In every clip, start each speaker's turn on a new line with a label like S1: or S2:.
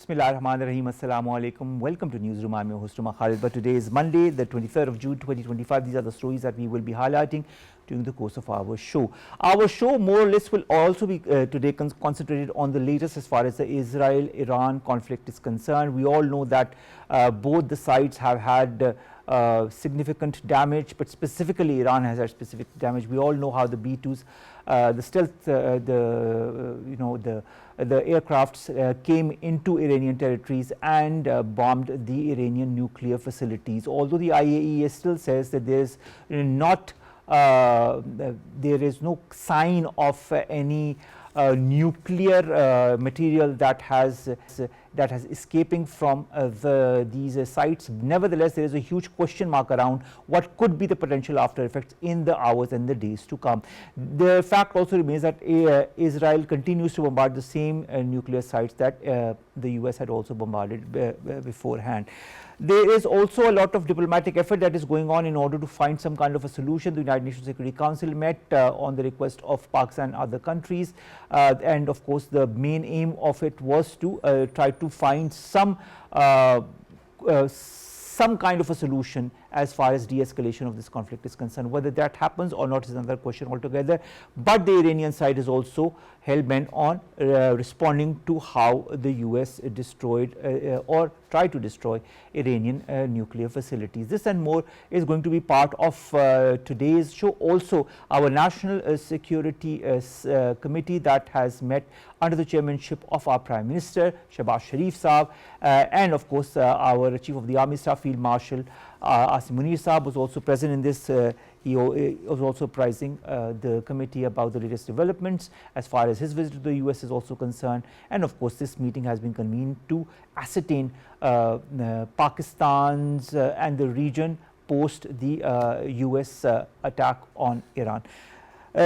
S1: Bismillahirrahmanirrahim. Assalamu alaikum. Welcome to Newsroom. I'm your host Khalid. But today is Monday, the 23rd of June 2025. These are the stories that we will be highlighting during the course of our show. Our show more or less will also be today concentrated on the latest as far as the Israel-Iran conflict is concerned. We all know that both the sides have had significant damage, but specifically Iran has had specific damage. We all know how the B-2s, the stealth, the aircrafts came into Iranian territories and bombed the Iranian nuclear facilities. Although the IAEA still says that there is no sign of any nuclear material that has escaping from these sites. Nevertheless, there is a huge question mark around what could be the potential after effects in the hours and the days to come. The fact also remains that Israel continues to bombard the same nuclear sites that the US had also bombarded beforehand. There is also a lot of diplomatic effort that is going on in order to find some kind of a solution. The United Nations Security Council met on the request of Pakistan and other countries, and of course the main aim of it was to try to find some kind of a solution as far as de-escalation of this conflict is concerned. Whether that happens or not is another question altogether, but the Iranian side is also hell-bent on responding to how the US destroyed or tried to destroy Iranian nuclear facilities. This and more is going to be part of today's show. Also, our National Security Committee that has met under the chairmanship of our Prime Minister Shehbaz Sharif Saab, and of course our Chief of the Army Staff Field Marshal Asim Munir Saab was also present in this. He was also apprising the committee about the latest developments as far as his visit to the US is also concerned. And of course, this meeting has been convened to ascertain Pakistan's and the region post the US attack on Iran.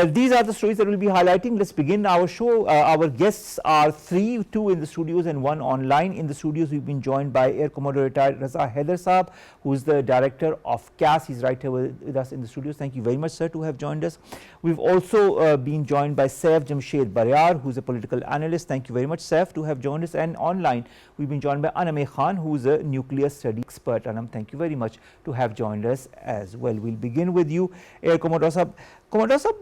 S1: These are the stories that we will be highlighting. Let's begin our show. Our guests are three, two in the studios and one online. In the studios, we've been joined by Air Commodore retired Raza Haider Saab, who is the director of CAS. He's right here with us in the studios. Thank you very much, sir, to have joined us. We've also been joined by Saif Jamshaid Baryar, who's a political analyst. Thank you very much, Saif, to have joined us. And online, we've been joined by Anum Khan, who's a nuclear study expert. Anum, thank you very much to have joined us as well. We'll begin with you, Air Commodore Saab. Commodore Saab,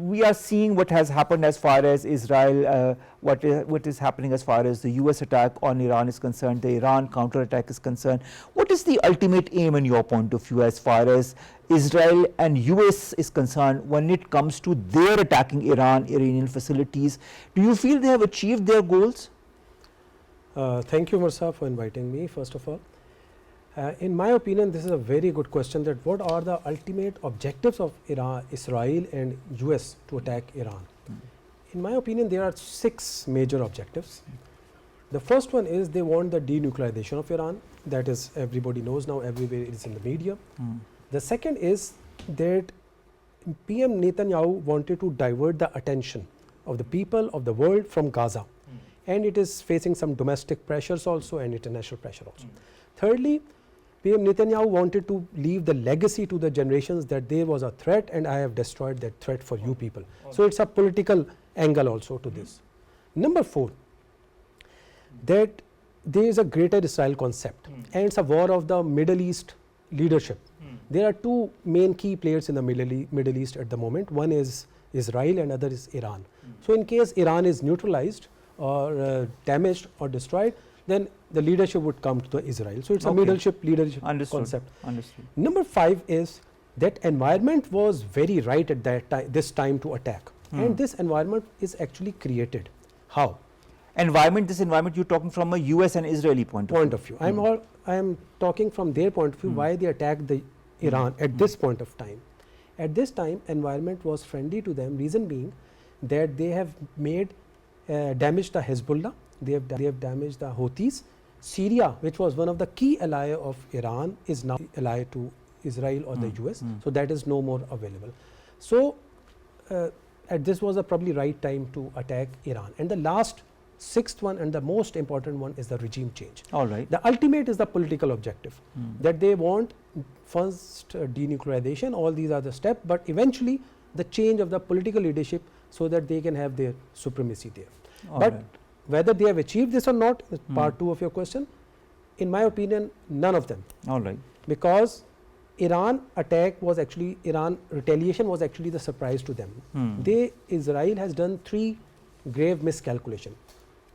S1: we are seeing what has happened as far as Israel, what is happening as far as the US attack on Iran is concerned, the Iran counter-attack is concerned. What is the ultimate aim in your point of view as far as Israel and US is concerned when it comes to their attacking Iranian facilities? Do you feel they have achieved their goals?
S2: Thank you, Mirza, for inviting me, first of all. In my opinion, this is a very good question, that what are the ultimate objectives of Israel and US to attack Iran? In my opinion, there are 6 major objectives. The first one is they want the denuclearization of Iran. That is, everybody knows now, everywhere it is in the media. The second is that PM Netanyahu wanted to divert the attention of the people of the world from Gaza. And it is facing some domestic pressures also and international pressure also. Thirdly, PM Netanyahu wanted to leave the legacy to the generations that there was a threat and I have destroyed that threat for you people. So it's a political angle also to this. Number 4, that there is a greater Israel concept and it's a war of the Middle East leadership. There are 2 main key players in the Middle East at the moment. One is Israel and other is Iran. So in case Iran is neutralized or damaged or destroyed, then the leadership would come to the Israel. So it's a leadership concept.
S1: Understood.
S2: Number 5 is that environment was very right at that this time to attack. And this environment is actually created. How?
S1: This environment you're talking from a US and Israeli point of view.
S2: I am talking from their point of view, why they attacked the Iran at this point of time. At this time, environment was friendly to them, reason being that they have made damaged the Hezbollah, they have damaged the Houthis. Syria, which was one of the key ally of Iran, is now ally to Israel or the US. So that is no more available. So this was a probably right time to attack Iran. And the last 6th one and the most important one is the regime change.
S1: All right.
S2: The ultimate is the political objective, that they want first denuclearization, all these are the steps, but eventually the change of the political leadership so that they can have their supremacy there. But whether they have achieved this or not is part 2 of your question. In my opinion, none of them.
S1: All right.
S2: Because Iran attack was actually, Iran retaliation was actually the surprise to them. Israel has done 3 grave miscalculation.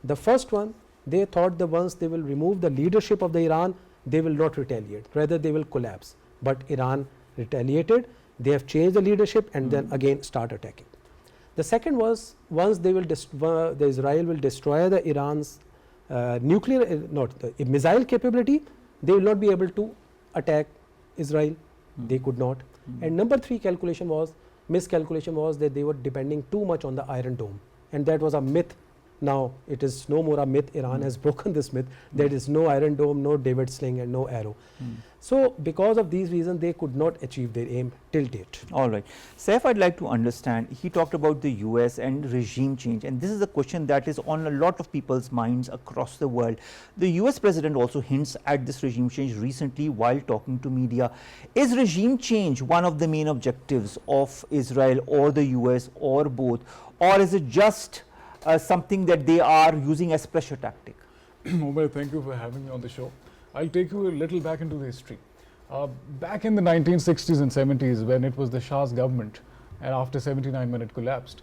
S2: The first one, they thought that once they will remove the leadership of the Iran, they will not retaliate, rather they will collapse. But Iran retaliated, they have changed the leadership and then again start attacking. The second was, once they will the Israel will destroy the Iran's missile capability, they will not be able to attack Israel. They could not. And number 3 miscalculation was that they were depending too much on the Iron Dome, and that was a myth. Now it is no more a myth. Iran has broken this myth. There is no Iron Dome, no David Sling and no arrow. So because of these reasons, they could not achieve their aim till date.
S1: All right. Saif, I'd like to understand, he talked about the US and regime change, and this is a question that is on a lot of people's minds across the world. The US president also hints at this regime change recently while talking to media. Is regime change one of the main objectives of Israel or the US or both, or is it just something that they are using as pressure tactic?
S3: Omar, thank you for having me on the show. I'll take you a little back into the history. Back in the 1960s and 70s, when it was the Shah's government, and after 79 when it collapsed,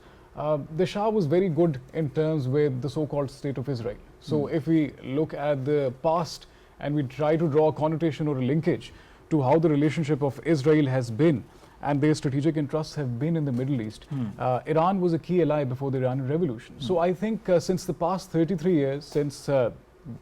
S3: the Shah was very good in terms with the so-called state of Israel. So if we look at the past and we try to draw a connotation or a linkage to how the relationship of Israel has been and their strategic interests have been in the Middle East, Iran was a key ally before the Iranian Revolution. So I think since the past 33 years, since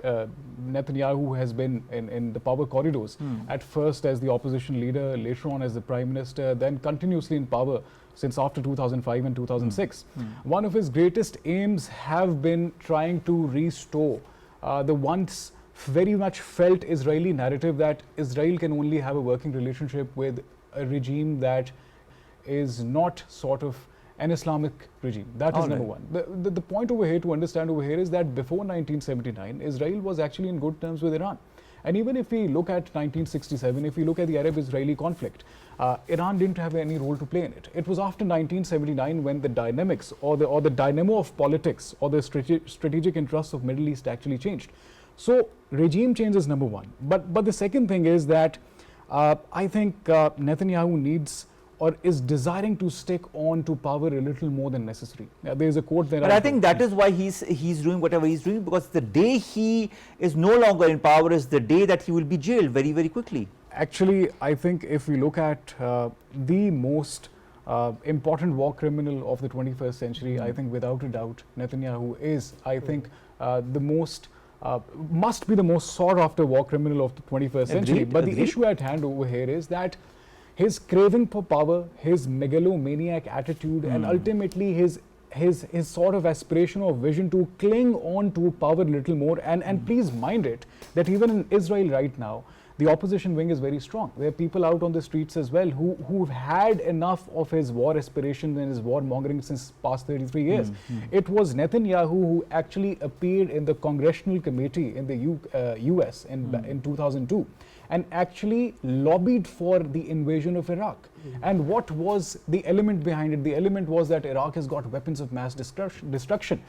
S3: Netanyahu has been in the power corridors, at first as the opposition leader, later on as the prime minister, then continuously in power since after 2005 and 2006. One of his greatest aims have been trying to restore the once very much felt Israeli narrative that Israel can only have a working relationship with a regime that is not sort of an Islamic regime. That is number one. The point over here to understand over here is that before 1979, Israel was actually in good terms with Iran. And even if we look at 1967, if we look at the Arab-Israeli conflict, Iran didn't have any role to play in it. It was after 1979 when the dynamics or the dynamo of politics or the strategic interests of Middle East actually changed. So regime change is number one. But the second thing is that I think Netanyahu needs or is desiring to stick on to power a little more than necessary. There is a quote there.
S1: But I think that is why he's doing whatever he's doing, because the day he is no longer in power is the day that he will be jailed very, very quickly.
S3: Actually, I think if we look at the most important war criminal of the 21st century, I think without a doubt, Netanyahu is, I think, the most must be the most sought after war criminal of the 21st century. But the issue at hand over here is that his craving for power, his megalomaniac attitude, and ultimately his sort of aspiration or vision to cling on to power a little more. And please mind it that even in Israel right now, the opposition wing is very strong. There are people out on the streets as well who've had enough of his war aspirations and his war mongering since past 33 years. It was Netanyahu who actually appeared in the congressional committee in the US in 2002 and actually lobbied for the invasion of Iraq. And what was the element behind it? The element was that Iraq has got weapons of mass destruction.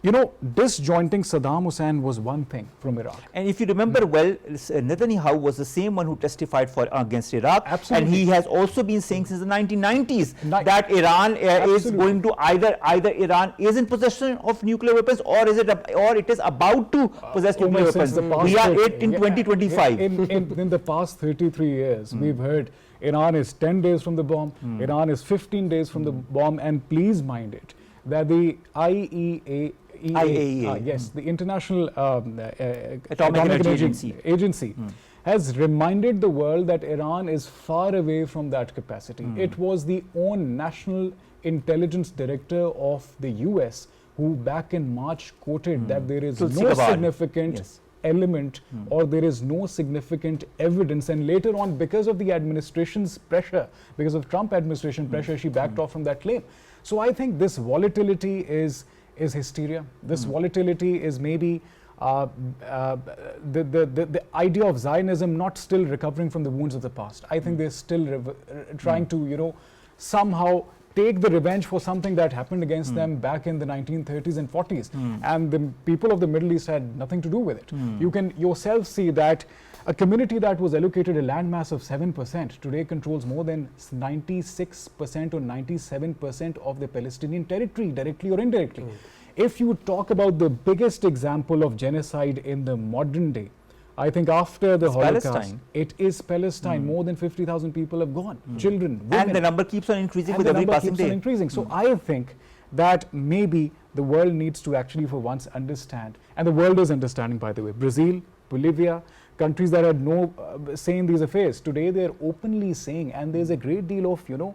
S3: You know, disjointing Saddam Hussein was one thing from Iraq.
S1: And if you remember well, Netanyahu was the same one who testified against Iraq.
S3: Absolutely.
S1: And he has also been saying since the 1990s that Iran is going to either Iran is in possession of nuclear weapons or it is about to possess nuclear weapons. We are in 2025.
S3: In the past 33 years, we've heard Iran is 10 days from the bomb, Iran is 15 days from the bomb, and please mind it that the IAEA, yes, the International Atomic Agency has reminded the world that Iran is far away from that capacity. It was the own National Intelligence Director of the US who back in March quoted that there is no significant element or there is no significant evidence, and later on because of the administration's pressure, because of Trump administration pressure, she backed off from that claim. So I think this volatility is hysteria. This volatility is maybe the idea of Zionism not still recovering from the wounds of the past. I think they're still trying to, somehow take the revenge for something that happened against them back in the 1930s and 40s. And the people of the Middle East had nothing to do with it. You can yourself see that a community that was allocated a landmass of 7% today controls more than 96% or 97% of the Palestinian territory, directly or indirectly. If you talk about the biggest example of genocide in the modern day, I think after the Holocaust,
S1: Palestine.
S3: it is Palestine. More than 50,000 people have gone, children, women.
S1: And the number keeps on increasing
S3: And
S1: with
S3: the
S1: every
S3: number
S1: passing
S3: keeps
S1: day.
S3: on increasing. So I think that maybe the world needs to actually for once understand, and the world is understanding, by the way. Brazil, Bolivia, countries that had no say in these affairs, today they're openly saying, and there's a great deal of, you know,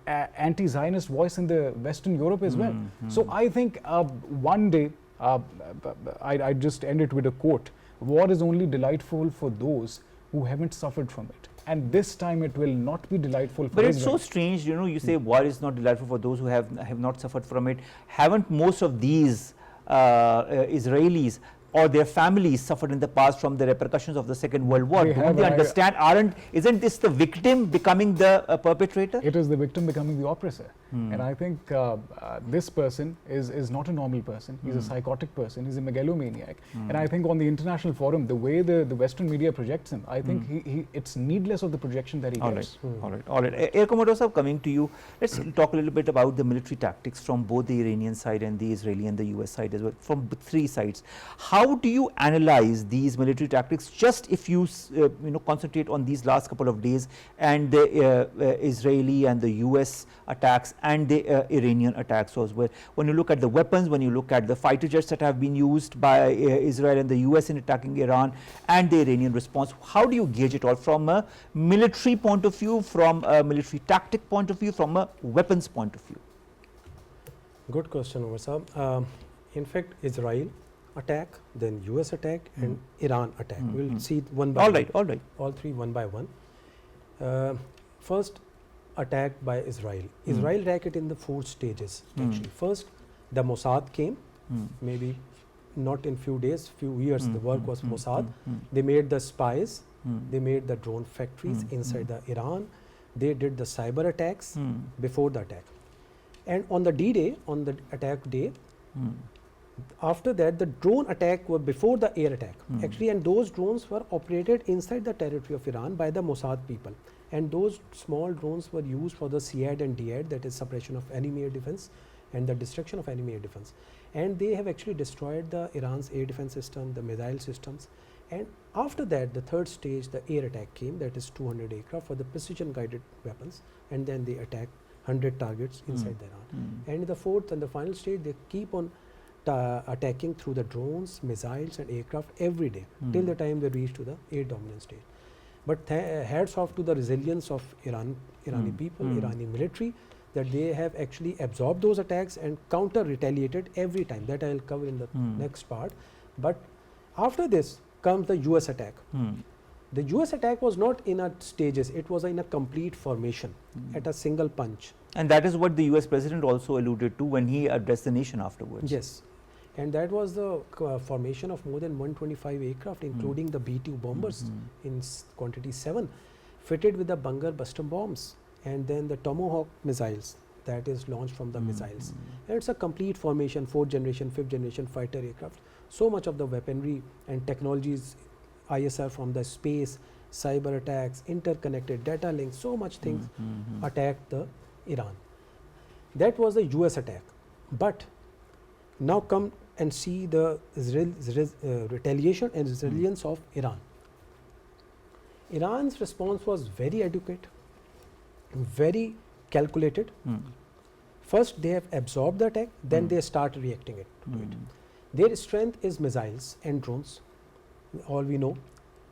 S3: anti-Zionist voice in the Western Europe as well. So I think one day, I just end it with a quote: war is only delightful for those who haven't suffered from it. And this time it will not be delightful for
S1: But it's so
S3: Israel.
S1: strange, you know, you say war is not delightful for those who have not suffered from it. Haven't most of these Israelis or their families suffered in the past from the repercussions of the Second World War?
S3: They
S1: Don't
S3: have,
S1: they
S3: and
S1: understand? Isn't this the victim becoming the perpetrator?
S3: It is the victim becoming the oppressor. And I think this person is not a normal person. He's a psychotic person. He's a megalomaniac. And I think on the international forum, the way the Western media projects him, I think it's needless of the projection that he gets.
S1: All right. Air Commodore Saab, coming to you, let's talk a little bit about the military tactics from both the Iranian side and the Israeli and the US side as well, from three sides. How do you analyze these military tactics, just if you concentrate on these last couple of days and the Israeli and the US attacks and the Iranian attacks as well? When you look at the weapons, when you look at the fighter jets that have been used by Israel and the US in attacking Iran and the Iranian response, how do you gauge it all from a military point of view, from a military tactic point of view, from a weapons point of view?
S2: Good question, Omar Saab. In fact, Israel attack, then US attack, and Iran attack. We'll see one by one.
S1: All right.
S2: All three one by one. First, attack by Israel. Israel attacked it in the 4 stages actually. First, the Mossad came, maybe not in few days, few years. The work was Mossad. They made the spies. They made the drone factories inside the Iran. They did the cyber attacks before the attack. And on the D-Day, on the attack day, after that, the drone attack was before the air attack actually, and those drones were operated inside the territory of Iran by the Mossad people, and those small drones were used for the SIAD and DIAD, that is suppression of enemy air defense and the destruction of enemy air defense. And they have actually destroyed the Iran's air defense system, the missile systems. And after that, the third stage, the air attack came, that is 200 aircraft for the precision guided weapons, and then they attack 100 targets inside Iran. And in the fourth and the final stage, they keep on attacking through the drones, missiles and aircraft every day till the time they reach to the air dominance stage. But hats off to the resilience of Irani people, Irani military, that they have actually absorbed those attacks and counter retaliated every time. That I will cover in the next part. But after this comes the US attack. The US attack was not in a stages, it was in a complete formation at a single punch.
S1: And that is what the US president also alluded to when he addressed the nation afterwards.
S2: Yes. And that was the formation of more than 125 aircraft, including the B-2 bombers in quantity 7, fitted with the bunker buster bombs, and then the Tomahawk missiles that is launched from the missiles. And it's a complete formation, 4th generation, 5th generation fighter aircraft. So much of the weaponry and technologies, ISR from the space, cyber attacks, interconnected data links, so much things attacked the Iran. That was the US attack. But now come and see the retaliation and resilience of Iran. Iran's response was very adequate, very calculated. First, they have absorbed the attack, then they start reacting to it. Their strength is missiles and drones, all we know.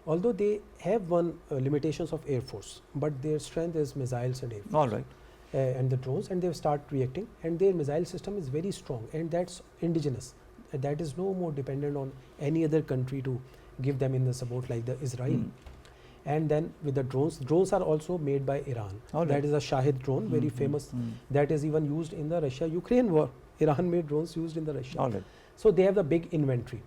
S2: Although they have one limitations of Air Force, but their strength is missiles and Air Force.
S1: All right.
S2: And the drones, and they start reacting, and their missile system is very strong, and that's indigenous. That is no more dependent on any other country to give them in the support like the Israel. And then with the drones are also made by Iran. That is a Shahid drone, very famous. That is even used in the Russia-Ukraine war. Iran made drones used in the Russia. So they have the big inventory.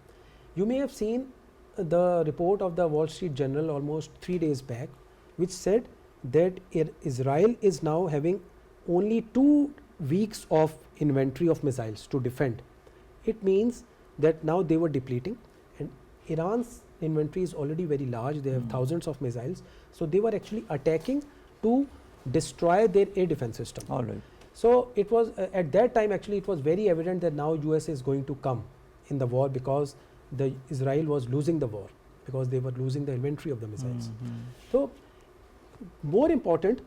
S2: You may have seen the report of the Wall Street Journal almost 3 days back, which said that Israel is now having only 2 weeks of inventory of missiles to defend, it means that now they were depleting, and Iran's inventory is already very large. They have thousands of missiles, so they were actually attacking to destroy their air defense system.
S1: All right.
S2: So it was at that time actually it was very evident that now US is going to come in the war, because the Israel was losing the war, because they were losing the inventory of the missiles. So more important,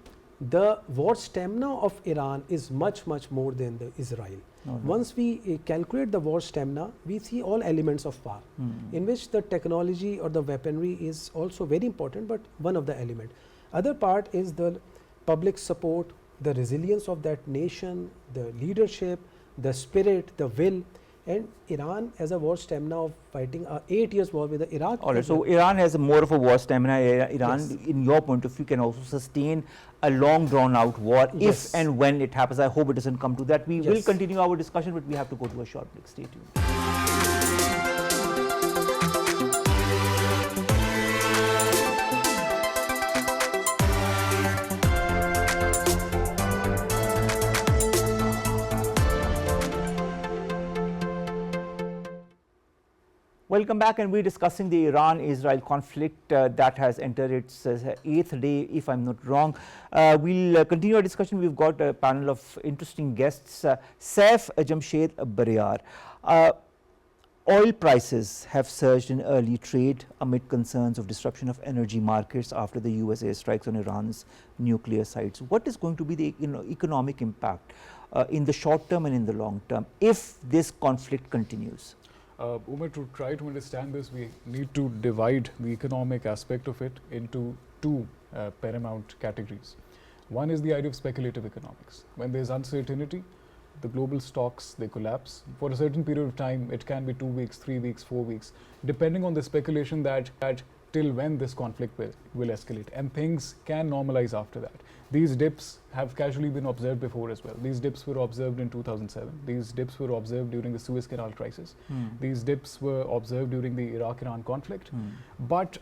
S2: the war stamina of Iran is much more than the Israel. Once we calculate the war stamina, we see all elements of war, in which the technology or the weaponry is also very important, but one of the element. Other part is the public support, the resilience of that nation, the leadership, the spirit, the will, and Iran has a war stamina of fighting a 8 years war with the Iraq.
S1: All right, so Iran has more of a war stamina. Iran,
S2: Yes.
S1: in your point of view, can also sustain a long drawn out war
S2: Yes.
S1: if and when it happens. I hope it doesn't come to that. We will
S2: Yes.
S1: continue our discussion, but we have to go to a short break. Stay tuned. Welcome back, and we're discussing the Iran-Israel conflict that has entered its 8th day, if I'm not wrong. We'll continue our discussion. We've got a panel of interesting guests, Saif, Jamshaid, Baryar. Oil prices have surged in early trade amid concerns of disruption of energy markets after the US airstrikes on Iran's nuclear sites. What is going to be the economic impact in the short term and in the long term if this conflict continues?
S3: Omar, to try to understand this, we need to divide the economic aspect of it into 2 paramount categories. One is the idea of speculative economics. When there's uncertainty, the global stocks, they collapse. For a certain period of time, it can be 2 weeks, 3 weeks, 4 weeks, depending on the speculation that till when this conflict will escalate, and things can normalize after that. These dips have casually been observed before as well. These dips were observed in 2007. These dips were observed during the Suez Canal crisis. These dips were observed during the Iraq-Iran conflict. But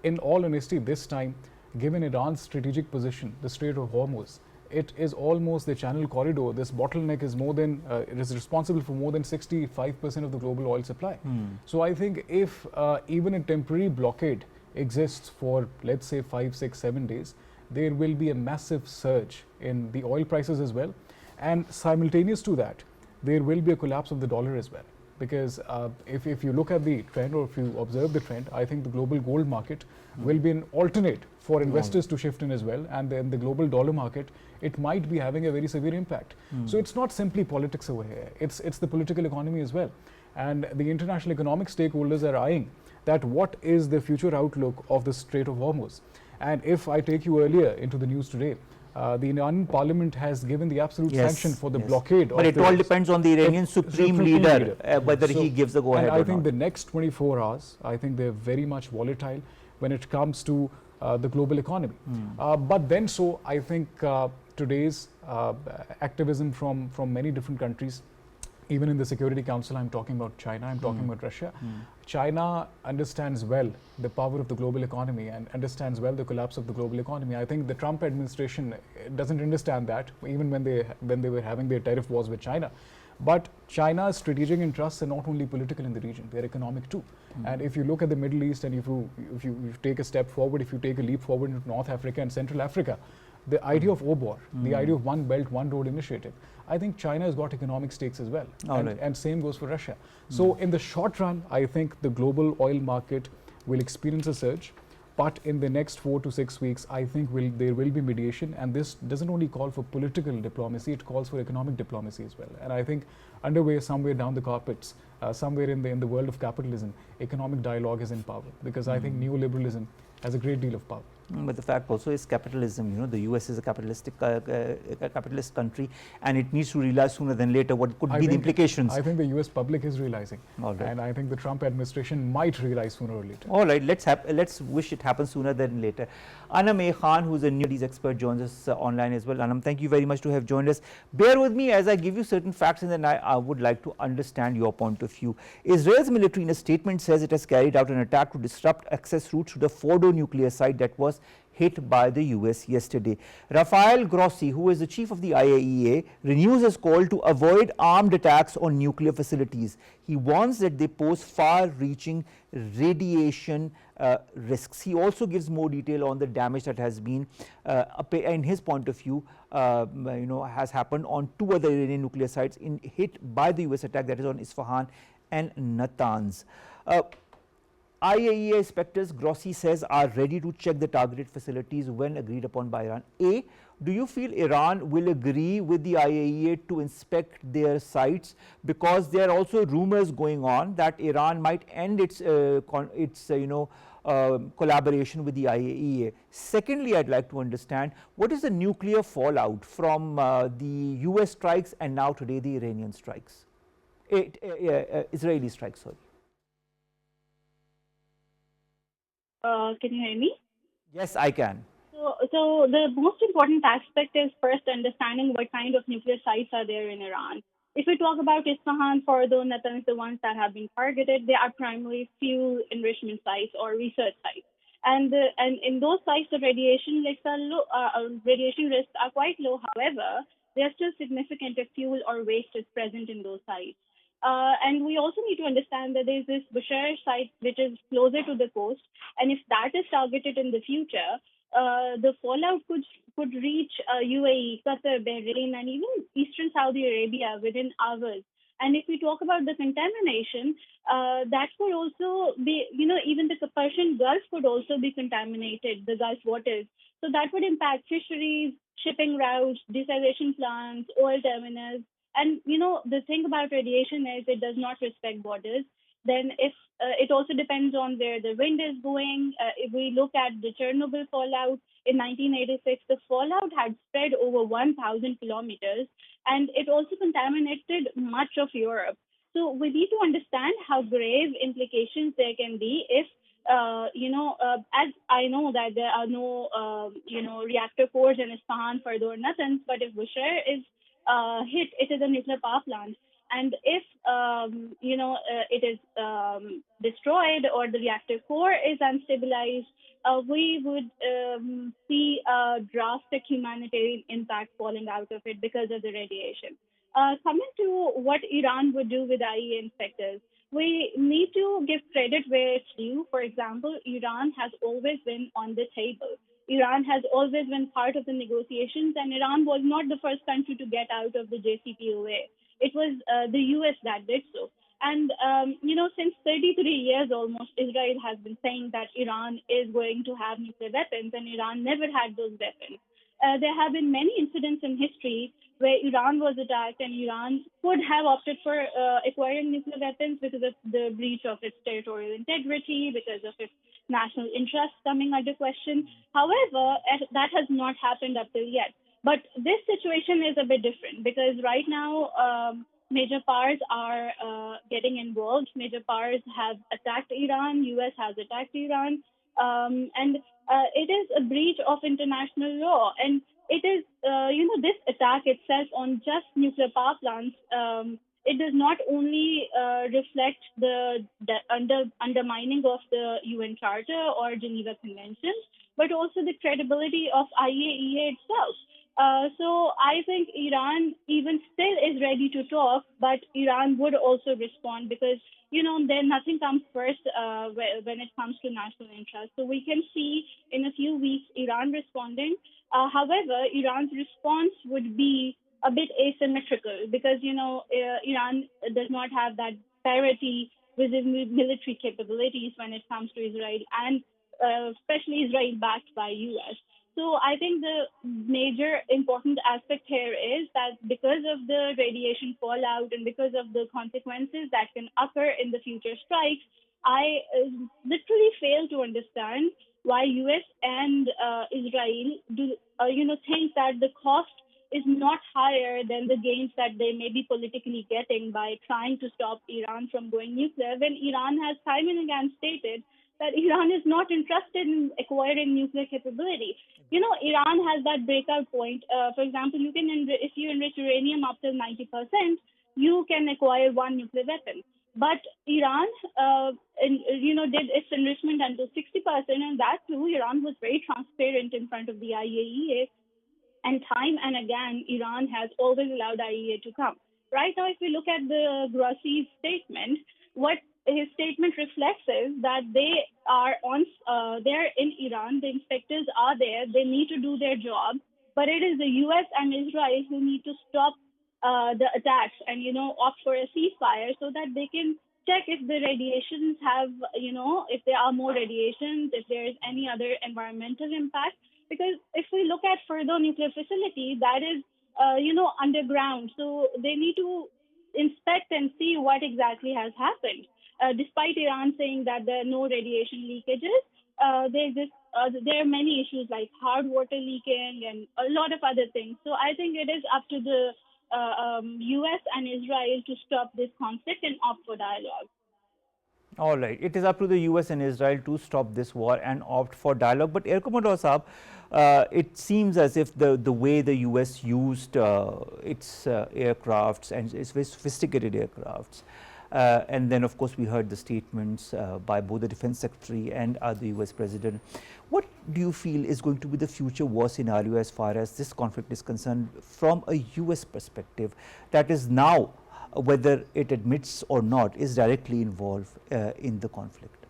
S3: in all honesty, this time, given Iran's strategic position, the Strait of Hormuz, it is almost the channel corridor. This bottleneck is it is responsible for more than 65% of the global oil supply. So I think if even a temporary blockade exists for, let's say, 5, 6, 7 days, there will be a massive surge in the oil prices as well. And simultaneous to that, there will be a collapse of the dollar as well. Because if you look at the trend, or if you observe the trend, I think the global gold market will be an alternate for investors to shift in as well. And then the global dollar market, it might be having a very severe impact. So it's not simply politics over here. It's the political economy as well. And the international economic stakeholders are eyeing that what is the future outlook of the Strait of Hormuz. And if I take you earlier into the news today, the Iranian parliament has given the absolute sanction for the blockade.
S1: But it all depends on the Iranian supreme leader, whether he gives the go-ahead or not.
S3: I think the next 24 hours, I think they're very much volatile when it comes to the global economy. But then I think today's activism from many different countries, even in the Security Council, I'm talking about China, I'm talking about Russia. China understands well the power of the global economy and understands well the collapse of the global economy. I think the Trump administration doesn't understand that, even when they were having their tariff wars with China. But China's strategic interests are not only political in the region, they're economic too. And if you look at the Middle East, and if you take a step forward, if you take a leap forward into North Africa and Central Africa, the idea of OBOR, the idea of One Belt, One Road initiative, I think China has got economic stakes as well. And same goes for Russia. So in the short run, I think the global oil market will experience a surge. But in the next 4 to 6 weeks, I think there will be mediation. And this doesn't only call for political diplomacy, it calls for economic diplomacy as well. And I think underway somewhere down the carpets, somewhere in the world of capitalism, economic dialogue is in power. Because I think neoliberalism has a great deal of power.
S1: But the fact also is capitalism. The US is a capitalist country, and it needs to realize sooner than later what could be the implications.
S3: I think the US public is realizing, and I think the Trump administration might realize sooner or later.
S1: All right, let's wish it happens sooner than later. Anum Khan, who's a news expert, joins us online as well. Anum, thank you very much to have joined us. Bear with me as I give you certain facts, and then I would like to understand your point of view. Israel's military in a statement says it has carried out an attack to disrupt access routes to the Fordo nuclear site that was hit by the US yesterday. Rafael Grossi, who is the chief of the IAEA, renews his call to avoid armed attacks on nuclear facilities. He warns that they pose far-reaching radiation risks. He also gives more detail on the damage that has been, in his point of view, has happened on 2 other Iranian nuclear sites hit by the US attack, that is on Isfahan and Natanz. IAEA inspectors, Grossi says, are ready to check the targeted facilities when agreed upon by Iran. A, do you feel Iran will agree with the IAEA to inspect their sites? Because there are also rumors going on that Iran might end its collaboration with the IAEA. Secondly, I'd like to understand what is the nuclear fallout from the US strikes and now today the Iranian strikes, Israeli strikes, sorry.
S4: Can you hear me?
S1: Yes, I can.
S4: So the most important aspect is first understanding what kind of nuclear sites are there in Iran. If we talk about Isfahan, Fordo, Natanz, the ones that have been targeted, they are primarily fuel enrichment sites or research sites. And in those sites, the radiation risks are quite low. However, they are still significant if fuel or waste is present in those sites. And we also need to understand that there's this Baryar site which is closer to the coast, and if that is targeted in the future, the fallout could reach UAE, Qatar, Bahrain, and even Eastern Saudi Arabia within hours. And if we talk about the contamination, that could also be, even the Persian Gulf could also be contaminated, the Gulf waters. So that would impact fisheries, shipping routes, desalination plants, oil terminals. And, the thing about radiation is it does not respect borders. Then if it also depends on where the wind is going. If we look at the Chernobyl fallout in 1986, the fallout had spread over 1,000 kilometers, and it also contaminated much of Europe. So we need to understand how grave implications there can be if, as I know that there are no, reactor cores in Isfahan, Fordo, or Natanz, but if Bushehr is hit, it is a nuclear power plant. And if, it is destroyed or the reactor core is unstabilized, we would see a drastic humanitarian impact falling out of it because of the radiation. Coming to what Iran would do with IAEA inspectors, we need to give credit where it's due. For example, Iran has always been on the table. Iran has always been part of the negotiations, and Iran was not the first country to get out of the JCPOA. It was the US that did so. And, since 33 years almost, Israel has been saying that Iran is going to have nuclear weapons, and Iran never had those weapons. There have been many incidents in history where Iran was attacked, and Iran could have opted for acquiring nuclear weapons because of the breach of its territorial integrity, because of its national interests coming under question. However, that has not happened up till yet. But this situation is a bit different because right now, major powers are getting involved. Major powers have attacked Iran. US has attacked Iran. And it is a breach of international law. And it is, this attack itself on just nuclear power plants, it does not only reflect the undermining of the UN Charter or Geneva Conventions, but also the credibility of IAEA itself. So I think Iran even still is ready to talk, but Iran would also respond because, then nothing comes first when it comes to national interest. So we can see in a few weeks Iran responding. However, Iran's response would be a bit asymmetrical because, Iran does not have that parity with the military capabilities when it comes to Israel, and especially Israel backed by US. So I think the major important aspect here is that because of the radiation fallout and because of the consequences that can occur in the future strikes, I literally fail to understand why US and Israel do, think that the cost is not higher than the gains that they may be politically getting by trying to stop Iran from going nuclear, when Iran has time and again stated that Iran is not interested in acquiring nuclear capability. Iran has that breakout point. For example, if you enrich uranium up to 90%, you can acquire one nuclear weapon. But Iran, did its enrichment until 60%, and that too, Iran was very transparent in front of the IAEA. And time and again, Iran has always allowed IAEA to come. Right now, if we look at the Grossi's statement, what his statement reflects is that they are they're in Iran. The inspectors are there. They need to do their job, but it is the U.S. and Israel who need to stop the attacks and opt for a ceasefire so that they can check if the radiations have if there are more radiations, if there is any other environmental impact. Because if we look at Fordo nuclear facility, that is underground, so they need to inspect and see what exactly has happened. Despite Iran saying that there are no radiation leakages, there are many issues like hard water leaking and a lot of other things. So I think it is up to the U.S. and Israel to stop this conflict and opt for dialogue.
S1: All right, it is up to the US and Israel to stop this war and opt for dialogue. But Air Commodore Saab, it seems as if the way the US used its aircrafts and its very sophisticated aircrafts, and then of course we heard the statements by both the Defense Secretary and the US President. What do you feel is going to be the future war scenario as far as this conflict is concerned from a US perspective that is now, whether it admits or not, is directly involved in the conflict?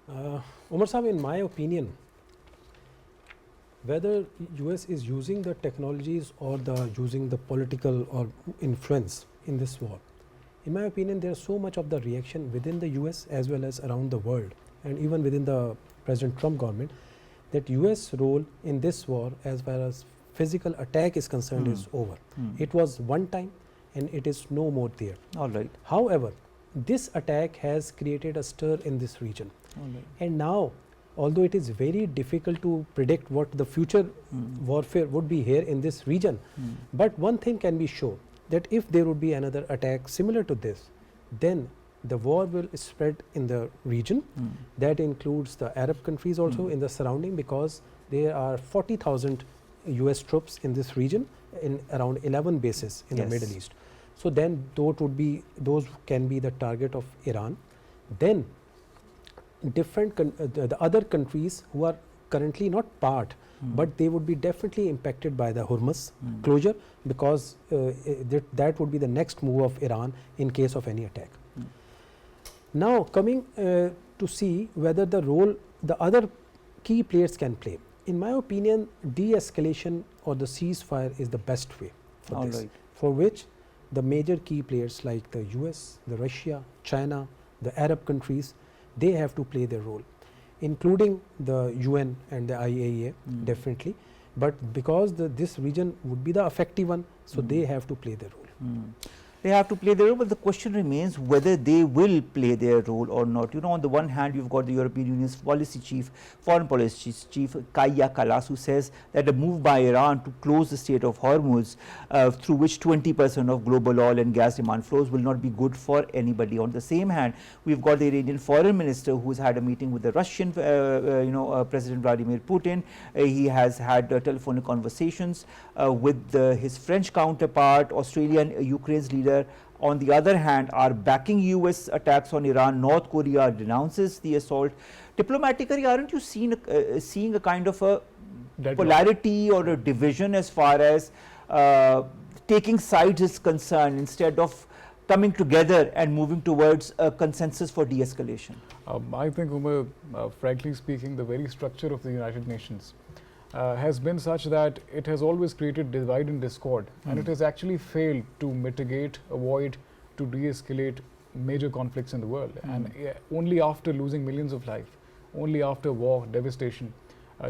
S2: Omar Saab, in my opinion, whether US is using the technologies or using the political or influence in this war, in my opinion, there's so much of the reaction within the US as well as around the world, and even within the President Trump government, that US role in this war as far as physical attack is concerned is over. It was one time and it is no more there.
S1: All right.
S2: However, this attack has created a stir in this region.
S1: All right.
S2: And now, although it is very difficult to predict what the future warfare would be here in this region, but one thing can be sure, that if there would be another attack similar to this, then the war will spread in the region. That includes the Arab countries also in the surrounding, because there are 40,000 US troops in this region in around 11 bases in the Middle East. So then those can be the target of Iran. Then the other countries who are currently not part, but they would be definitely impacted by the Hormuz closure, because that would be the next move of Iran in case of any attack. Now coming to see whether the role the other key players can play. In my opinion, de-escalation or the ceasefire is the best way for this, for which the major key players like the US, the Russia, China, the Arab countries, they have to play their role, including the UN and the IAEA definitely, but because this region would be the effective one, so they have to play their role.
S1: They have to play their role, but the question remains whether they will play their role or not. You know, on the one hand, you've got the European Union's policy chief, foreign policy chief, Kaja Kallas, who says that a move by Iran to close the Strait of Hormuz, through which 20% of global oil and gas demand flows, will not be good for anybody. On the same hand, we've got the Iranian foreign minister who's had a meeting with the Russian, President Vladimir Putin. He has had telephonic conversations with his French counterpart. Australia and Ukraine's leader, on the other hand, are backing US attacks on Iran. North Korea denounces the assault. Diplomatically, aren't you seeing a kind of a polarity or a division as far as taking sides is concerned, instead of coming together and moving towards a consensus for de-escalation?
S3: I think, Umar, frankly speaking, the very structure of the United Nations has been such that it has always created divide and discord, and it has actually failed to mitigate, avoid, to de-escalate major conflicts in the world. And only after losing millions of lives, only after war, devastation,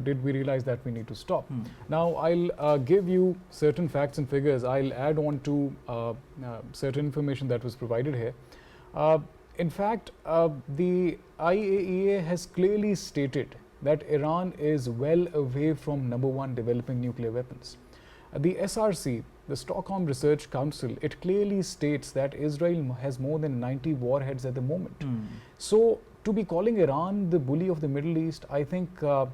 S3: did we realize that we need to stop. Now, I'll give you certain facts and figures. I'll add on to certain information that was provided here. In fact, the IAEA has clearly stated that Iran is well away from #1 developing nuclear weapons. The SRC, the Stockholm Research Council, it clearly states that Israel has more than 90 warheads at the moment. So to be calling Iran the bully of the Middle East, I think the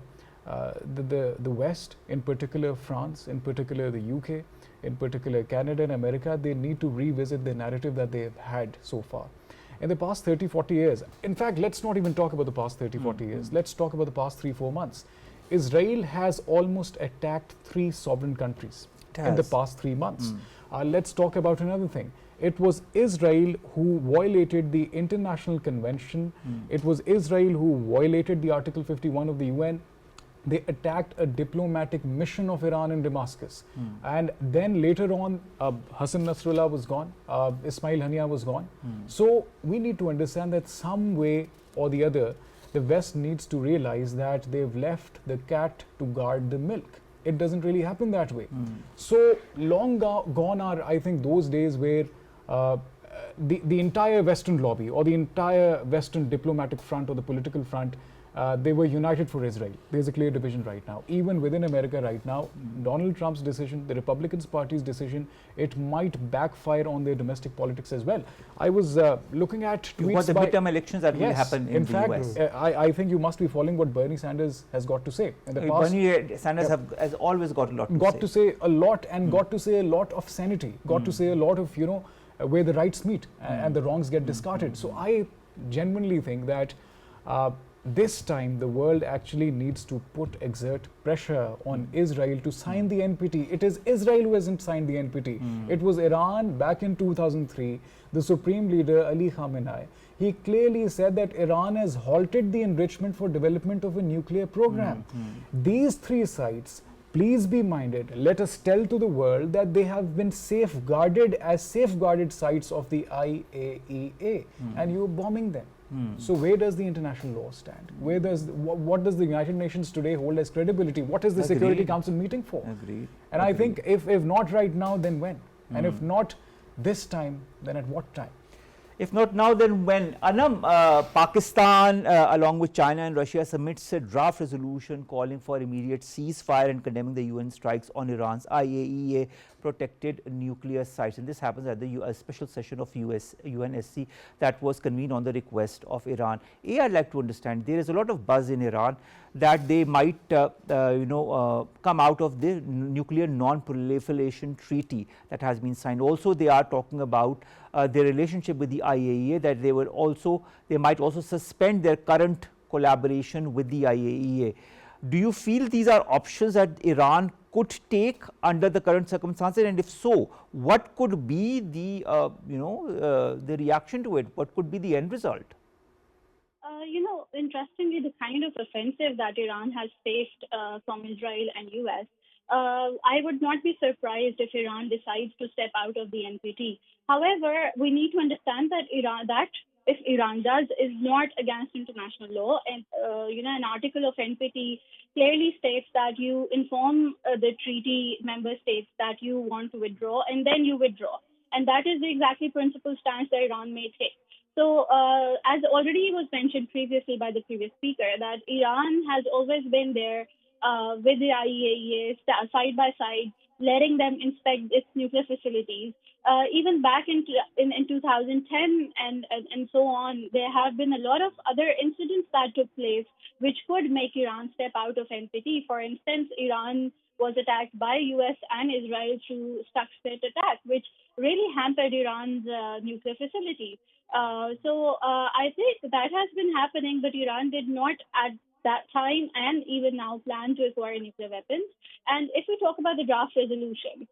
S3: West, in particular France, in particular the UK, in particular Canada and America, they need to revisit the narrative that they have had so far. in the past 30, 40 years, in fact, let's not even talk about the past 30, 40 years. Let's talk about the past 3, 4 months. Israel has almost attacked 3 sovereign countries in the past 3 months. Let's talk about another thing. It was Israel who violated the International Convention. It was Israel who violated the Article 51 of the UN. They attacked a diplomatic mission of Iran in Damascus. And then later on, Hassan Nasrallah was gone, Ismail Haniyeh was gone. So we need to understand that some way or the other, the West needs to realize that they've left the cat to guard the milk. It doesn't really happen that way. So long gone are, I think, those days where the entire Western lobby or the entire Western diplomatic front or the political front, they were united for Israel. There's a clear division right now. Even within America right now, Donald Trump's decision, the Republican Party's decision, it might backfire on their domestic politics as well. I was looking at tweets
S1: what the midterm elections that will happen in the US.
S3: I think you must be following what Bernie Sanders has got to say. In the past,
S1: Bernie Sanders has always got a lot to say.
S3: Got to say a lot and got to say a lot of sanity, got to say a lot of, where the rights meet and the wrongs get discarded. So I genuinely think that this time the world actually needs to exert pressure on Israel to sign the NPT. It is Israel who hasn't signed the NPT. It was Iran back in 2003. The Supreme Leader Ali Khamenei, he clearly said that Iran has halted the enrichment for development of a nuclear program. These 3 sites, please be minded, let us tell to the world that they have been safeguarded as safeguarded sites of the IAEA, and you're bombing them. So where does the international law stand? Where does what does the United Nations today hold as credibility? What is the Security Council meeting for? And I think if not right now, then when? And if not this time, then at what time?
S1: If not now, then when? Anum, Pakistan, along with China and Russia, submits a draft resolution calling for immediate ceasefire and condemning the UN strikes on Iran's IAEA protected nuclear sites. And this happens at the special session of UNSC that was convened on the request of Iran. I'd like to understand, there is a lot of buzz in Iran that they might come out of the nuclear non-proliferation treaty that has been signed. Also, they are talking about their relationship with the IAEA, that they might also suspend their current collaboration with the IAEA. Do you feel these are options that Iran could take under the current circumstances, and if so, what could be the the reaction to it? What could be the end result?
S4: Interestingly, the kind of offensive that Iran has faced from Israel and US, I would not be surprised if Iran decides to step out of the NPT. However, we need to understand that if Iran does, is not against international law, and an article of NPT clearly states that you inform the treaty member states that you want to withdraw, and then you withdraw, and that is the exactly principal stance that Iran may take. So, as already was mentioned previously by the previous speaker, that Iran has always been there with the IAEA side by side, letting them inspect its nuclear facilities. Even back in 2010 and so on, there have been a lot of other incidents that took place which could make Iran step out of NPT. For instance, Iran was attacked by US and Israel through Stuxnet attack, which really hampered Iran's nuclear facilities. So I think that has been happening, but Iran did not at that time and even now plan to acquire nuclear weapons. And if we talk about the draft resolution,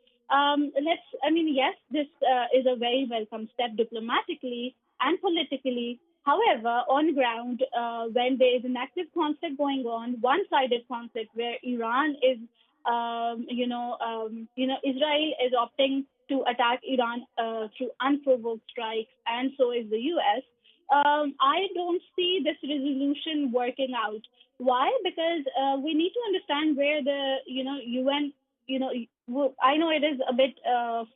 S4: yes, this is a very welcome step diplomatically and politically. However, on ground, when there is an active conflict going on, one-sided conflict where Iran is, Israel is opting to attack Iran through unprovoked strikes, and so is the US. I don't see this resolution working out. Why? Because we need to understand where the UN. I know it is a bit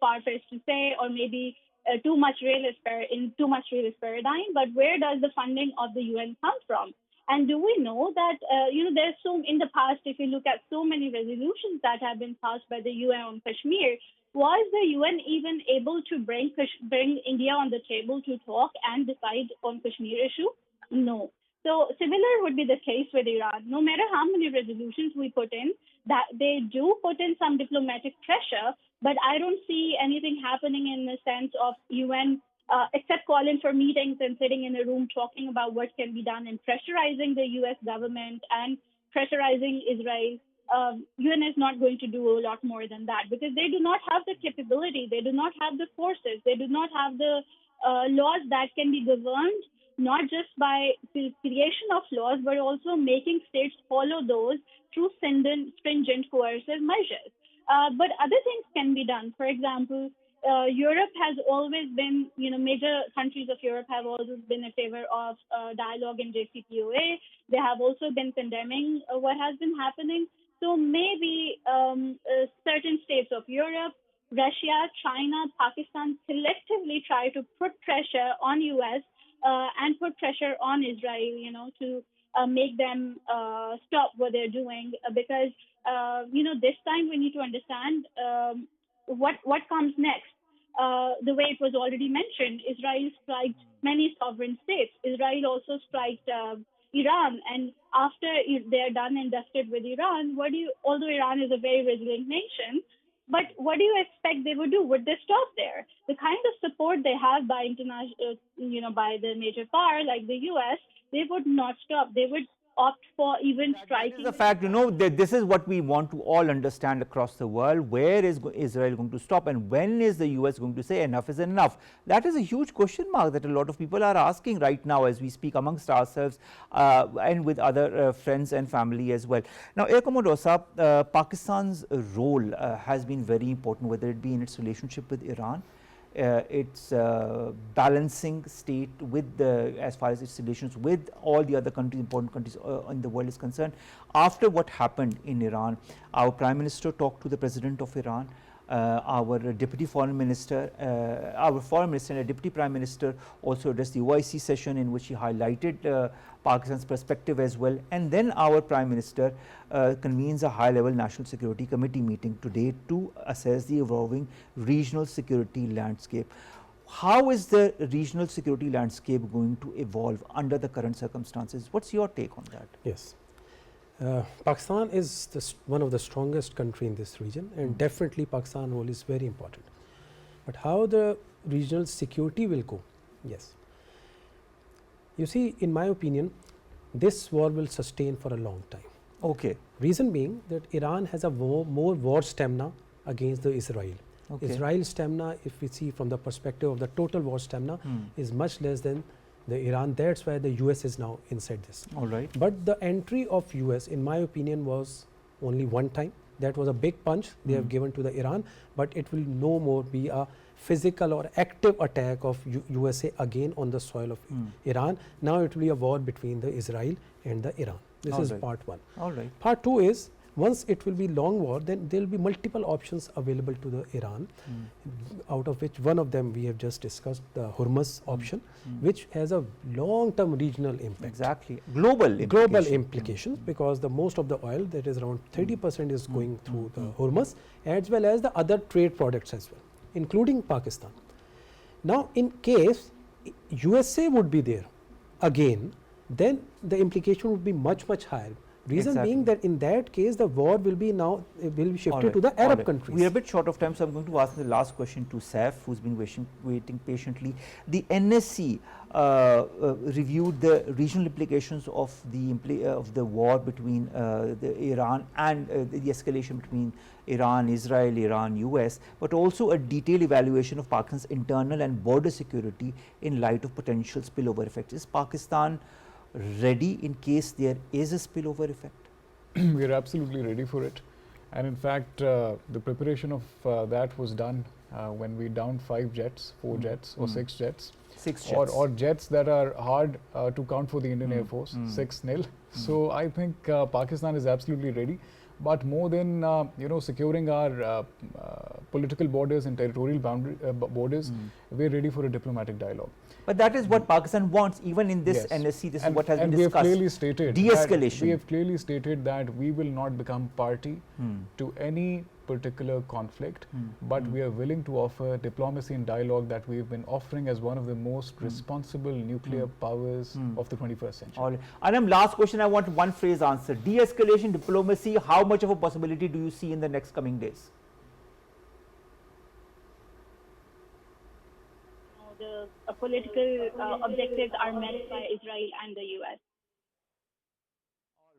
S4: far-fetched to say, or maybe too much realist paradigm. But where does the funding of the UN come from? And do we know that there's in the past, if you look at so many resolutions that have been passed by the UN on Kashmir, was the UN even able to bring India on the table to talk and decide on Kashmir issue? No. So similar would be the case with Iran. No matter how many resolutions we put in, that they do put in some diplomatic pressure, but I don't see anything happening in the sense of UN except calling for meetings and sitting in a room talking about what can be done and pressurizing the U.S. government and pressurizing Israel. UN is not going to do a lot more than that because they do not have the capability, they do not have the forces, they do not have the laws that can be governed not just by the creation of laws, but also making states follow those through stringent coercive measures. But other things can be done. For example, Europe has always been, major countries of Europe have always been in favor of dialogue in JCPOA. They have also been condemning what has been happening. So maybe certain states of Europe, Russia, China, Pakistan collectively try to put pressure on US and put pressure on Israel, to make them stop what they're doing because, this time we need to understand what comes next. The way it was already mentioned, Israel striked many sovereign states. Israel also striked Iran, and after they're done and dusted with Iran, although Iran is a very resilient nation, but what do you expect they would do? Would they stop there? The kind of support they have by international, by the major power like the US, they would not stop. They would opt for even striking.
S1: That is the fact, that this is what we want to all understand across the world. Where is Israel going to stop, and when is the US going to say enough is enough? That is a huge question mark that a lot of people are asking right now as we speak amongst ourselves and with other friends and family as well. Now, Air Commodore Saab, Pakistan's role has been very important, whether it be in its relationship with Iran, its balancing state with as far as its relations with all the other countries, important countries in the world is concerned. After what happened in Iran, our Prime Minister talked to the President of Iran, our Deputy Foreign Minister, our Foreign Minister and a Deputy Prime Minister also addressed the OIC session in which he highlighted Pakistan's perspective as well, and then our Prime Minister convenes a high-level National Security Committee meeting today to assess the evolving regional security landscape. How is the regional security landscape going to evolve under the current circumstances? What's your take on that?
S2: Yes. Pakistan is one of the strongest country in this region, and definitely Pakistan role is very important. But how the regional security will go? Yes. You see, in my opinion, this war will sustain for a long time.
S1: Okay.
S2: Reason being that Iran has a more war stamina against the Israel.
S1: Okay.
S2: Israel's stamina, if we see from the perspective of the total war stamina, is much less than the Iran. That's why the US is now inside this.
S1: All right.
S2: But the entry of US, in my opinion, was only one time. That was a big punch they have given to the Iran, but it will no more be a physical or active attack of USA again on the soil of Iran. Now it will be a war between the Israel and the Iran. This is part one.
S1: All right.
S2: Part two is, once it will be long war, then there will be multiple options available to the Iran, out of which one of them we have just discussed, the Hormuz option, which has a long-term regional impact.
S1: Exactly. Global
S2: implications, because the most of the oil, that is around 30%, is going through the Hormuz, as well as the other trade products as well, including Pakistan. Now, in case USA would be there again, then the implication would be much, much higher. Reason being that in that case the war will be shifted to the Arab countries.
S1: We are a bit short of time, so I'm going to ask the last question to Saif, who's been waiting patiently. The NSC reviewed the regional implications of the war between Iran and the escalation between Iran, Israel, Iran, US, but also a detailed evaluation of Pakistan's internal and border security in light of potential spillover effects. Is Pakistan ready in case there is a spillover effect?
S3: We are absolutely ready for it, and in fact the preparation of that was done when we downed 5 jets, 4 jets or 6 jets.
S1: 6 jets.
S3: Or jets that are hard to count for the Indian Air Force, 6-0. So I think Pakistan is absolutely ready. But more than securing our political borders and territorial borders, we're ready for a diplomatic dialogue.
S1: But that is what Pakistan wants, even in this NSC. This is what has been discussed.
S3: And we have clearly stated
S1: de-escalation.
S3: We have clearly stated that we will not become party to any particular conflict, but we are willing to offer diplomacy and dialogue that we have been offering as one of the most responsible nuclear powers of the 21st century.
S1: All right. Anum, last question, I want one phrase answer. De-escalation, diplomacy, how much of a possibility do you see in the next coming days?
S4: The political objectives are met by Israel and the US.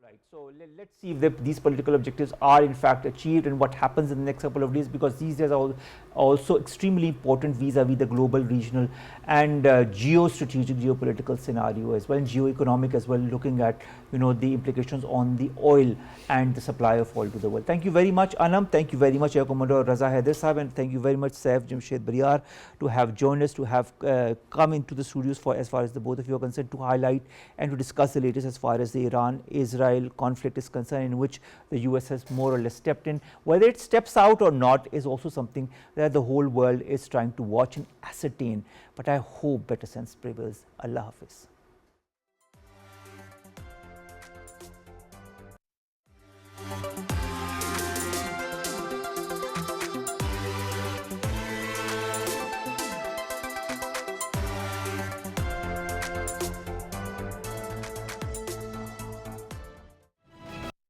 S1: Right. So let's see if these political objectives are in fact achieved and what happens in the next couple of days, because these days are also extremely important vis-a-vis the global, regional and geostrategic, geopolitical scenario as well, and geoeconomic as well, looking at the implications on the oil and the supply of oil to the world. Thank you very much, Anum. Thank you very much, Air Commodore Raza Haider Sahab, and thank you very much, Saif, Jamshaid, Baryar, to have joined us, to have come into the studios for as far as the both of you are concerned, to highlight and to discuss the latest as far as the Iran-Israel conflict is concerned, in which the US has more or less stepped in. Whether it steps out or not is also something that the whole world is trying to watch and ascertain. But I hope better sense prevails. Allah Hafiz.